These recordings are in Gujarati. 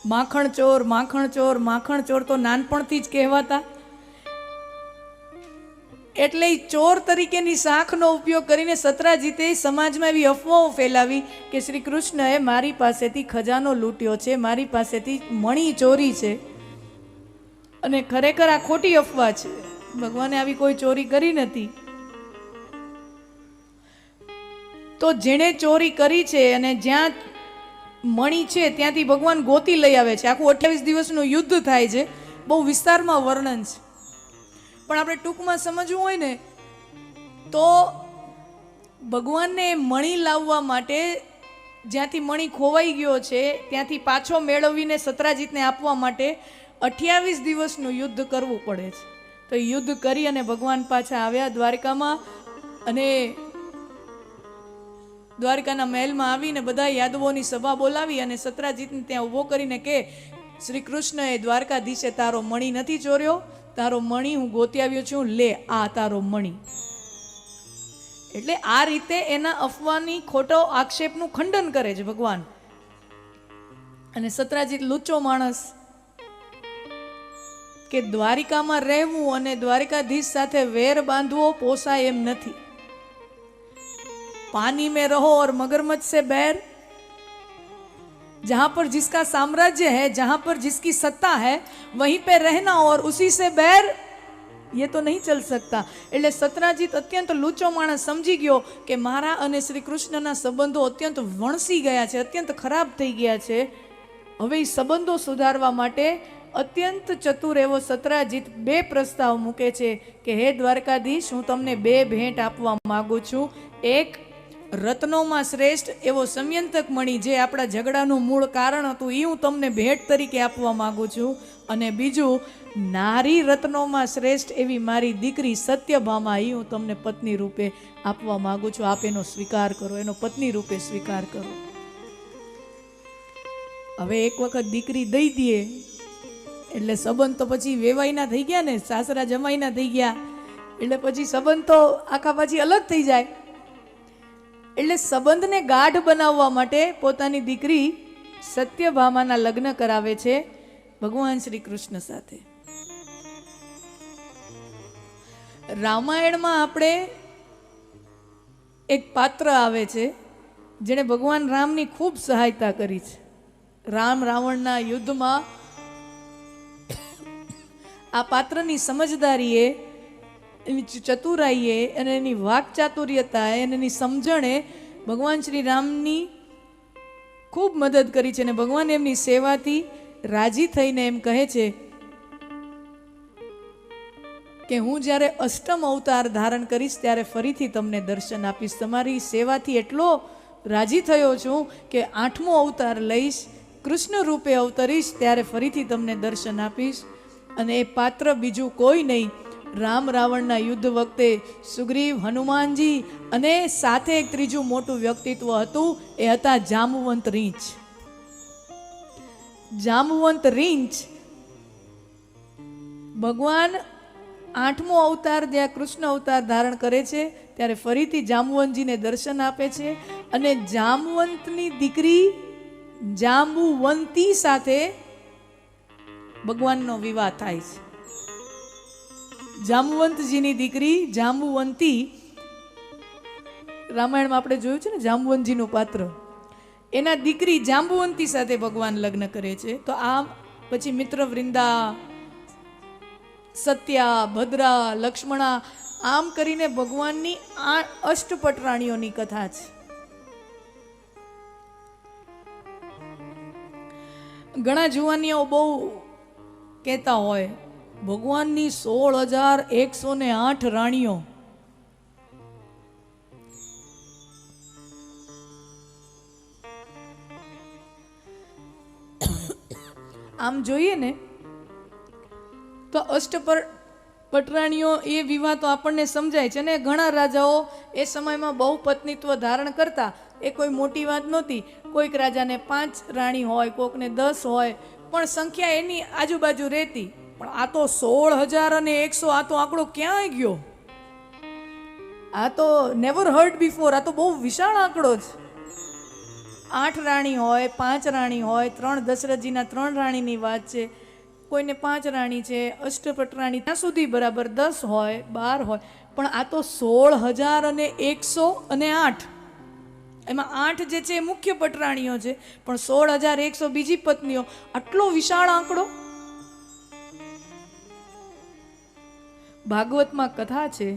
માખણ ચોર, માખણ ચોર, માખણ ચોર તો નાનપણથી જ કહેવાતા. એટલે ચોર તરીકેની શાખનો ઉપયોગ કરીને સત્રાજીતે સમાજમાં એવી અફવાઓ ફેલાવી કે શ્રી કૃષ્ણએ મારી પાસેથી ખજાનો લૂંટ્યો છે, મારી પાસેથી મણી ચોરી છે. અને ખરેખર આ ખોટી અફવા છે. ભગવાને આવી કોઈ ચોરી કરી નથી. તો જેણે ચોરી કરી છે અને જ્યાં મણી છે ત્યાંથી ભગવાન ગોતી લઈ આવે છે. આખું 28 દિવસનું યુદ્ધ થાય છે. બહુ વિસ્તારમાં વર્ણન છે, પણ આપણે ટૂંકમાં સમજવું હોય ને તો ભગવાનને મણી લાવવા માટે જ્યાંથી મણી ખોવાઈ ગયો છે ત્યાંથી પાછો મેળવીને સત્રાજીતને આપવા માટે 28 દિવસનું યુદ્ધ કરવું પડે છે. તો યુદ્ધ કરી અને ભગવાન પાછા આવ્યા દ્વારકામાં, અને દ્વારકાના મહેલમાં આવીને બધા યાદવોની સભા બોલાવી અને સત્રાજીતને ત્યાં ઊભો કરીને કે શ્રી કૃષ્ણએ દ્વારકાધીશે તારો મણી નથી ચોર્યો, તારો મણી હું ગોતી આવ્યો છું, લે આ તારો મણી. એટલે આ રીતે એના અફવાની ખોટો આક્ષેપનું ખંડન કરે છે ભગવાન. અને સત્રાજીત લુચ્ચો માણસ કે દ્વારિકામાં રહેવું અને દ્વારિકાધીશ સાથે વેર બાંધવો પોસાય એમ નથી. पानी में रहो और मगरमच्छ से बैर, जहां पर जिसका साम्राज्य है, जहां पर जिसकी सत्ता है, वहीं पे रहना और उसी से बैर, ये तो नहीं चल सकता. એટલે સત્રાજીત અત્યંત લૂચો માણસ સમજી ગયો કે મારા અને શ્રી કૃષ્ણના સંબંધો અત્યંત વણસી ગયા છે, અત્યંત ખરાબ થઈ ગયા છે. હવે એ સંબંધો સુધારવા માટે અત્યંત ચતુર એવો સત્રાજીત 2 પ્રસ્તાવ મૂકે છે કે હે દ્વારકાધીશ, હું તમને 2 ભેટ આપવા માંગુ છું. એક, રત્નોમાં શ્રેષ્ઠ એવો સમયંતક મણી જે આપણા ઝઘડાનું મૂળ કારણ હતું એ હું તમને ભેટ તરીકે આપવા માંગુ છું. અને બીજું, નારી રત્નોમાં શ્રેષ્ઠ એવી મારી દીકરી સત્યભામા એ હું તમને પત્ની રૂપે આપવા માંગુ છું. આપ એનો સ્વીકાર કરો, એનો પત્ની રૂપે સ્વીકાર કરો. હવે એક વખત દીકરી દઈ દઈએ એટલે સંબંધ તો પછી વેવાઈના થઈ ગયા ને, સાસરા જમાઈના થઈ ગયા, એટલે પછી સંબંધ તો આખા પછી અલગ થઈ જાય. એટલે સંબંધને ગાઢ બનાવવા માટે પોતાની દીકરી સત્યભામાના લગ્ન કરાવે છે ભગવાન શ્રી કૃષ્ણ સાથે. રામાયણમાં આપણે એક પાત્ર આવે છે જેણે ભગવાન રામની ખૂબ સહાયતા કરી છે. રામ રાવણના યુદ્ધમાં આ પાત્રની સમજદારીએ, એની ચતુરાઈએ અને એની વાકચાતુર્યતાએ અને એની સમજણે ભગવાન શ્રી રામની ખૂબ મદદ કરી છે. અને ભગવાન એમની સેવાથી રાજી થઈને એમ કહે છે કે હું જ્યારે અષ્ટમ અવતાર ધારણ કરીશ ત્યારે ફરીથી તમને દર્શન આપીશ. તમારી સેવાથી એટલો રાજી થયો છું કે 8મો અવતાર લઈશ, કૃષ્ણ રૂપે અવતરીશ, ત્યારે ફરીથી તમને દર્શન આપીશ. અને એ પાત્ર બીજું કોઈ નહીં, રામ રાવણના યુદ્ધ વખતે સુગ્રીવ, હનુમાનજી અને સાથે એક ત્રીજું મોટું વ્યક્તિત્વ હતું, એ હતા જાંબુવંત રીંછ. જાંબુવંત રીંછ ભગવાન 8મો અવતાર જ્યાં કૃષ્ણ અવતાર ધારણ કરે છે ત્યારે ફરીથી જાંબુવંતજીને દર્શન આપે છે. અને જાંબુવંતની દીકરી જાંબુવંતી સાથે ભગવાનનો વિવાહ થાય છે. જાંબુવંતજીની દીકરી જાંબુવંતી, રામાયણમાં આપણે જોયું છે ને જાંબુવંતજીનું પાત્ર, એના દીકરી જાંબુવંતી સાથે ભગવાન લગ્ન કરે છે. તો આમ પછી મિત્રવૃંદા, સત્યા, ભદ્રા, લક્ષ્મણા, આમ કરીને ભગવાનની 8 પટરાણીઓની કથા છે. ઘણા જુવાનીઓ બહુ કહેતા હોય ભગવાનની 16,108 રાણીઓ. આમ જોઈએ ને તો પટરાણીઓ એ વિવાહ તો આપણને સમજાય છે ને. ઘણા રાજાઓ એ સમયમાં બહુ પત્નીત્વ ધારણ કરતા, એ કોઈ મોટી વાત નહોતી. કોઈક રાજાને 5 રાણી હોય, કોઈકને 10 હોય, પણ સંખ્યા એની આજુબાજુ રહેતી. પણ આ તો 16,100, આ તો આંકડો ક્યાં ગયો? આ તો નેવર હર્ડ બિફોર. આ તો બહુ વિશાળ આંકડો છે. 8 રાણી હોય, 5 રાણી હોય, 3 દશરથજીના 3 રાણીની વાત છે, કોઈને 5 રાણી છે, અષ્ટપટરાણી ત્યાં સુધી બરાબર 10 હોય, 12 હોય, પણ આ તો 16,108. એમાં 8 જે છે એ મુખ્ય પટરાણીઓ છે, પણ 16,100 બીજી પત્નીઓ. આટલો વિશાળ આંકડો. ભાગવતમાં કથા છે,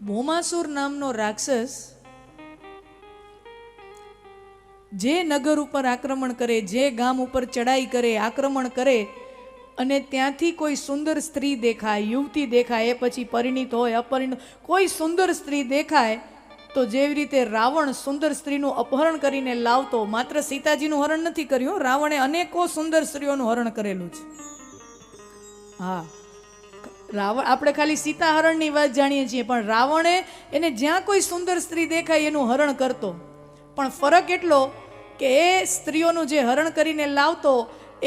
ભૌમાસુર નામનો રાક્ષસ જે નગર ઉપર આક્રમણ કરે, જે ગામ ઉપર ચડાઈ કરે, આક્રમણ કરે, અને ત્યાંથી કોઈ સુંદર સ્ત્રી દેખાય, યુવતી દેખાય, એ પછી પરિણીત હોય અપરિણીત, કોઈ સુંદર સ્ત્રી દેખાય, તો જેવી રીતે રાવણ સુંદર સ્ત્રીનું અપહરણ કરીને લાવતો, માત્ર સીતાજીનું હરણ નથી કર્યું, રાવણે અનેકો સુંદર સ્ત્રીઓનું હરણ કરેલું છે. હા, રાવણ, આપણે ખાલી સીતા હરણની વાત જાણીએ છીએ, પણ રાવણે એને જ્યાં કોઈ સુંદર સ્ત્રી દેખાય એનું હરણ કરતો. પણ ફરક એટલો કે એ સ્ત્રીઓનું જે હરણ કરીને લાવતો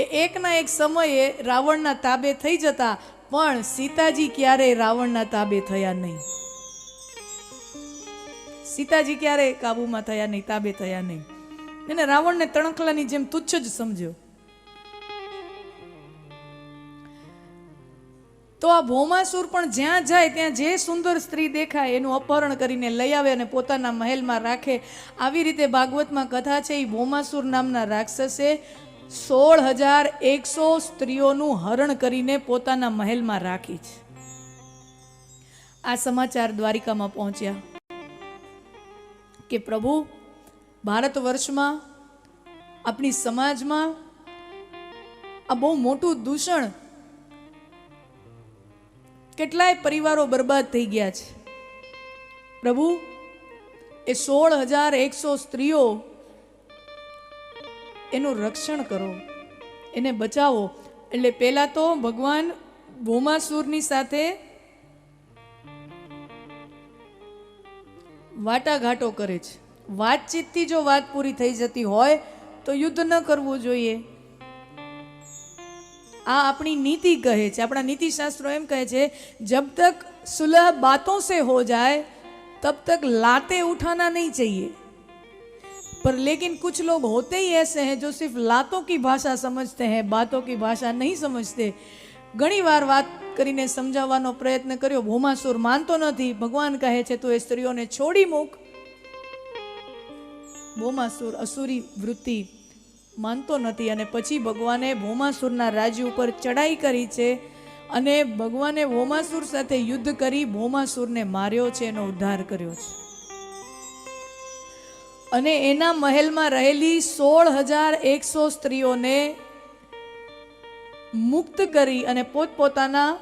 એ એકના એક સમયે રાવણના તાબે થઈ જતા, પણ સીતાજી ક્યારેય રાવણના તાબે થયા નહીં. સીતાજી ક્યારેય કાબુમાં થયા નહીં, તાબે થયા નહીં. એને રાવણને તણખલાની જેમ તુચ્છ જ સમજ્યો. તો આ ભૌમાસુર પણ જ્યાં જાય ત્યાં જે સુંદર સ્ત્રી દેખાય એનું અપહરણ કરીને લઈ આવે અને પોતાના મહેલમાં રાખે. આવી રીતે ભાગવતમાં કથા છે. એ ભૌમાસુર નામના રાક્ષસે 16,100 સ્ત્રીઓનું હરણ કરીને પોતાના મહેલમાં રાખી છે. આ સમાચાર દ્વારિકામાં પહોંચ્યા કે પ્રભુ, ભારત વર્ષમાં, આપણી સમાજમાં આ બહુ મોટું દૂષણ, કેટલાય પરિવારો બરબાદ થઈ ગયા છે. પ્રભુ, એ 16,100 સ્ત્રીઓ, એનું રક્ષણ કરો, એને બચાવો. એટલે પહેલા તો ભગવાન ભૌમાસુરની સાથે વાટાઘાટો કરે છે. વાતચીતથી જો વાત પૂરી થઈ જતી હોય તો યુદ્ધ ન કરવું જોઈએ. આ આપણી નીતિ કહે છે, આપણા નીતિ શાસ્ત્રો એમ કહે છે, જબ તક સુલહ बातों से हो जाए तब तक लाते उठाना नहीं चाहिए. पर लेकिन कुछ लोग होते ही ऐसे हैं जो सिर्फ लातों की भाषा समझते हैं, बातों की भाषा नहीं समझते. ઘણી વાર વાત કરીને સમજાવવાનો પ્રયત્ન કર્યો, ભૌમાસુર માનતો નથી. ભગવાન કહે છે તું એ સ્ત્રીઓને છોડી મૂક. ભૌમાસુર અસુરી વૃત્તિ માનતો નથી, અને પછી ભગવાને ભૌમાસુરના રાજ્ય ઉપર ચડાઈ કરી છે, અને ભગવાને ભૌમાસુર સાથે યુદ્ધ કરી ભૌમાસુરને માર્યો છે, એનો ઉદ્ધાર કર્યો છે. અને એના મહેલમાં રહેલી 16,100 સ્ત્રીઓને મુક્ત કરી અને પોતપોતાના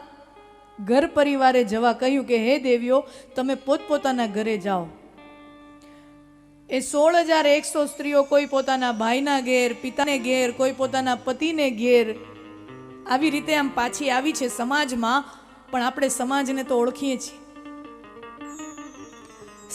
ઘર પરિવારે જવા કહ્યું કે હે દેવીઓ, તમે પોતપોતાના ઘરે જાઓ. એ 16,100 સ્ત્રીઓ કોઈ પોતાના ભાઈના ઘેર, પિતાને ઘેર, કોઈ પોતાના પતિને ઘેર, આવી રીતે આમ પાછી આવી છે સમાજમાં. પણ આપણે સમાજને તો ઓળખીએ છીએ.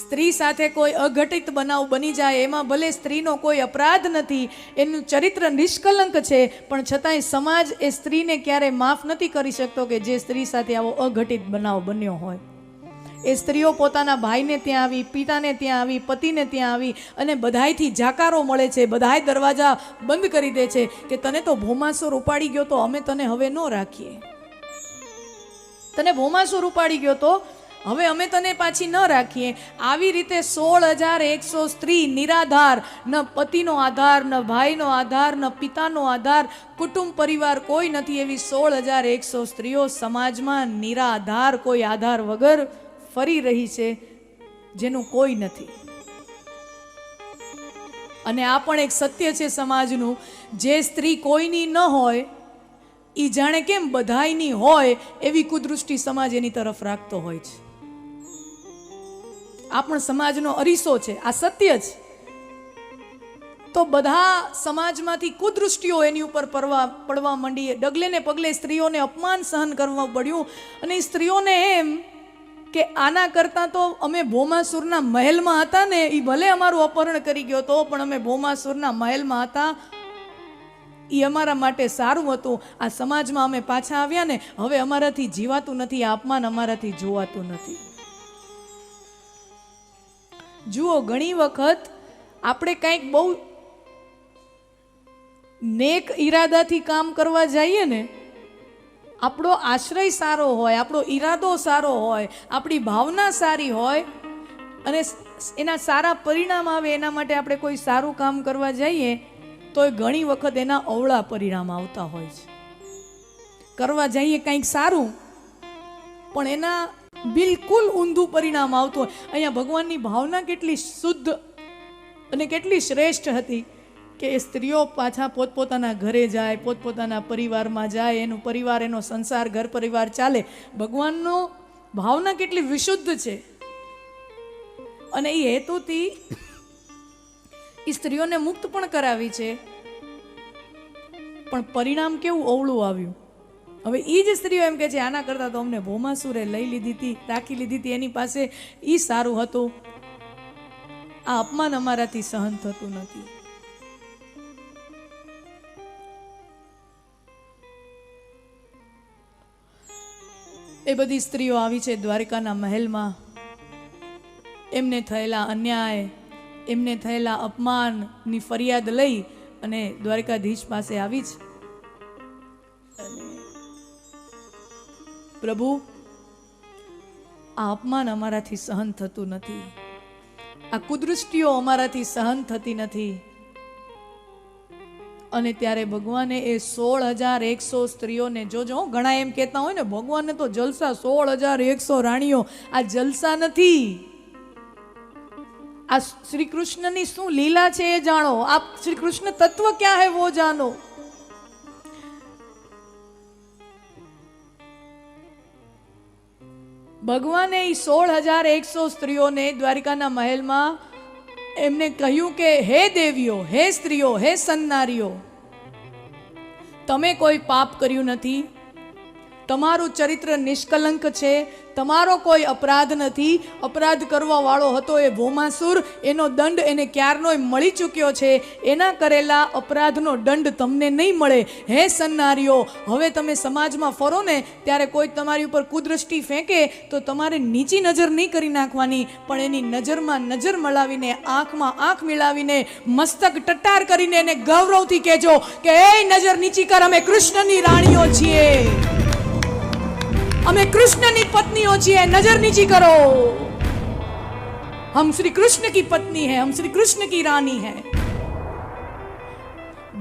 સ્ત્રી સાથે કોઈ અઘટિત બનાવ બની જાય, એમાં ભલે સ્ત્રીનો કોઈ અપરાધ નથી, એનું ચરિત્ર નિષ્કલંક છે, પણ છતાંય સમાજ એ સ્ત્રીને ક્યારેય માફ નથી કરી શકતો કે જે સ્ત્રી સાથે આવો અઘટિત બનાવ બન્યો હોય. એ સ્ત્રીઓ પોતાના ભાઈને ત્યાં આવી, પિતાને ત્યાં આવી, પતિને ત્યાં આવી, અને બધાયથી જાકારો મળે છે, બધાય દરવાજા બંધ કરી દે છે કે તને તો ભૌમાસુર ઉપાડી ગયો તો અમે તને હવે ન રાખીએ. તને ભૌમાસુર ઉપાડી ગયો તો હવે અમે તને પાછી ન રાખીએ. આવી રીતે 16,100 સ્ત્રી નિરાધાર, ન પતિનો આધાર, ન ભાઈનો આધાર, ન પિતાનો આધાર, કુટુંબ પરિવાર કોઈ નથી, એવી 16,100 સ્ત્રીઓ સમાજમાં નિરાધાર, કોઈ આધાર વગર ફરી રહી છે, જેનું કોઈ નથી. અને આ પણ એક સત્ય છે સમાજનું, જે સ્ત્રી કોઈની ન હોય એ જાણે કેમ બધાયની હોય એવી કુદૃષ્ટિ સમાજ એની તરફ રાખતો હોય છે. આ પણ સમાજનો અરીસો છે, આ સત્ય છે. તો બધા સમાજમાંથી કુદૃષ્ટિઓ એની ઉપર પડવા માંડી. ડગલે ને પગલે સ્ત્રીઓને અપમાન સહન કરવા પડ્યું. અને સ્ત્રીઓને એમ કે આના કરતાં તો અમે ભૌમાસુરના મહેલમાં હતા ને, એ ભલે અમારું અપહરણ કરી ગયો તો પણ અમે ભૌમાસુરના મહેલમાં હતા, એ અમારા માટે સારું હતું. આ સમાજમાં અમે પાછા આવ્યા ને, હવે અમારાથી જીવાતું નથી, આ અપમાન અમારાથી જોવાતું નથી. જુઓ, ઘણી વખત આપણે કંઈક બહુ નેક ઈરાદાથી કામ કરવા જઈએ ને, આપણો આશ્રય સારો હોય, આપણો ઈરાદો સારો હોય, આપણી ભાવના સારી હોય અને એના સારા પરિણામ આવે, એના માટે આપણે કોઈ સારું કામ કરવા જઈએ તો ઘણી વખત એના અવળા પરિણામ આવતા હોય છે. કરવા જઈએ કંઈક સારું પણ એના બિલકુલ ઊંધું પરિણામ આવતું હોય. અહીંયા ભગવાનની ભાવના કેટલી શુદ્ધ અને કેટલી શ્રેષ્ઠ હતી કે એ સ્ત્રીઓ પાછા પોતપોતાના ઘરે જાય, પોતપોતાના પરિવારમાં જાય, એનું પરિવાર, એનો સંસાર, ઘર પરિવાર ચાલે. ભગવાનનો ભાવના કેટલી વિશુદ્ધ છે અને એ હેતુથી એ સ્ત્રીઓને મુક્ત પણ કરાવી છે, પણ પરિણામ કેવું અવળું આવ્યું. હવે એ જ સ્ત્રીઓ એમ કે છે આના કરતાં તો અમને ભૌમાસુરે લઈ લીધી હતી, રાખી લીધી હતી, એની પાસે એ સારું હતું, આ અપમાન અમારાથી સહન થતું નથી. એ બધી સ્ત્રીઓ આવી છે દ્વારિકાના મહેલમાં. એમને થયેલા અન્યાય, એમને થયેલા અપમાનની ફરિયાદ લઈ અને દ્વારકાધીશ પાસે આવી છે. પ્રભુ, આ અપમાન અમારાથી સહન થતું નથી, આ કુદૃષ્ટિઓ અમારાથી સહન થતી નથી. અને ત્યારે ભગવાને એ 16,100 સ્ત્રીઓને, જોજો ઘણા એમ કહેતા હોય ને ભગવાનને તો જલસા, 16,100 રાણીઓ, આ જલસા નથી. આ શ્રી કૃષ્ણની શું લીલા છે એ જાણો, આપ શ્રી કૃષ્ણ તત્વ ક્યાં હે વો જાનો. ભગવાને એ 16,100 સ્ત્રીઓને દ્વારિકાના મહેલમાં એમને કહ્યું કે હે દેવીઓ, હે સ્ત્રીઓ, હે સન્નારીઓ, તમે કોઈ પાપ કર્યું નથી, તમારું ચરિત્ર નિષ્કલંક છે, તમારો કોઈ અપરાધ નથી. અપરાધ કરવા વાળો હતો એ ભૌમાસુર, એનો દંડ એને ક્યારનોય મળી ચૂક્યો છે. એના કરેલા અપરાધનો દંડ તમને નહીં મળે. હે સન્નારીઓ, હવે તમે સમાજમાં ફરો ને ત્યારે કોઈ તમારી ઉપર કુદૃષ્ટિ ફેંકે તો તમારે નીચી નજર નહીં કરી નાખવાની, પણ એની નજરમાં નજર મળાવીને, આંખમાં આંખ મિલાવીને, મસ્તક ટટ્ટાર કરીને એને ગૌરવથી કહેજો કે એ નજર નીચી કર, અમે કૃષ્ણની રાણીઓ છીએ, અમે कृष्ण पत्नियों છીએ, नजर नीची करो, हम श्री कृष्ण की पत्नी है, हम श्री कृष्ण की रानी है.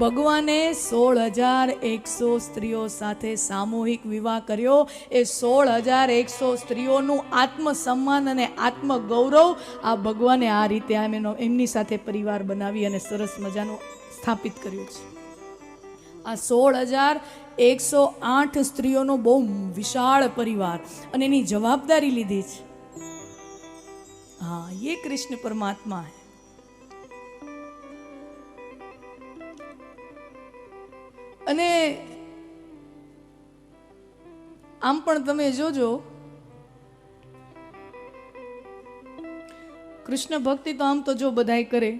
ભગવાને 16,100 સ્ત્રીઓ સાથે સામૂહિક વિવાહ કર્યો. એ 16,100 સ્ત્રીઓનું આત્મસન્માન અને આત્મગૌરવ આ ભગવાને આ રીતે એમની સાથે પરિવાર બનાવી અને સરસ મજાનું સ્થાપિત કર્યું છે. આ 16,108 સ્ત્રીઓનો બહુ વિશાળ પરિવાર અને એની જવાબદારી લીધી છે. હા, ये कृष्ण परमात्मा है. અને આમ પણ તમે જોજો, કૃષ્ણ ભક્તિ તો આમ તો જો બધાય કરે,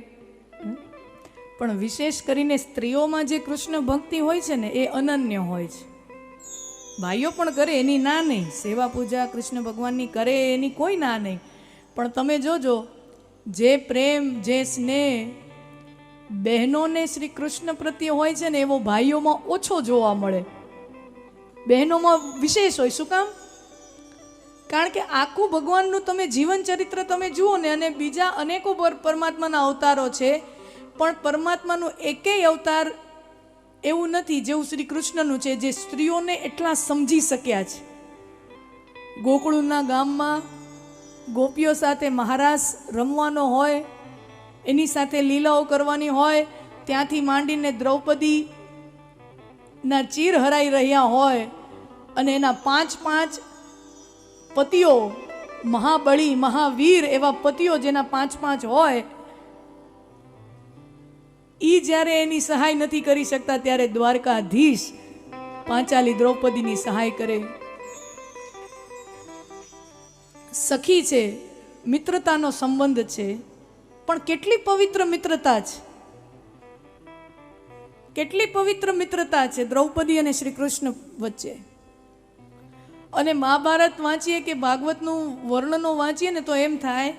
પણ વિશેષ કરીને સ્ત્રીઓમાં જે કૃષ્ણ ભક્તિ હોય છે ને એ અનન્ય હોય છે. ભાઈઓ પણ કરે, એની ના નહીં, સેવા પૂજા કૃષ્ણ ભગવાનની કરે એની કોઈ ના નહીં, પણ તમે જોજો જે પ્રેમ, જે સ્નેહ બહેનોને શ્રી કૃષ્ણ પ્રત્યે હોય છે ને એવો ભાઈઓમાં ઓછો જોવા મળે. બહેનોમાં વિશેષ હોય. શું કામ? કારણ કે આખું ભગવાનનું તમે જીવન ચરિત્ર તમે જુઓ ને, અને બીજા અનેકો પરમાત્માના અવતારો છે, પણ પરમાત્માનું એકેય અવતાર એવું નથી જેવું શ્રી કૃષ્ણનું છે, જે સ્ત્રીઓને એટલા સમજી શક્યા છે. ગોકુળના ગામમાં ગોપીઓ સાથે મહારાસ રમવાનો હોય, એની સાથે લીલાઓ કરવાની હોય, ત્યાંથી માંડીને દ્રૌપદીના ચીર હરાઈ રહ્યા હોય, અને એના 5 પતિઓ, મહાબળી મહાવીર એવા પતિઓ જેના 5 હોય, ઈ જ્યારે એની સહાય નથી કરી શકતા ત્યારે દ્વારકાધીશ પાંચાલી દ્રૌપદીની સહાય કરે. સખી છે, મિત્રતાનો સંબંધ છે, પણ કેટલી પવિત્ર મિત્રતા છે, કેટલી પવિત્ર મિત્રતા છે દ્રૌપદી અને શ્રી કૃષ્ણ વચ્ચે. અને મહાભારત વાંચીએ કે ભાગવતનું વર્ણનો વાંચીએ ને તો એમ થાય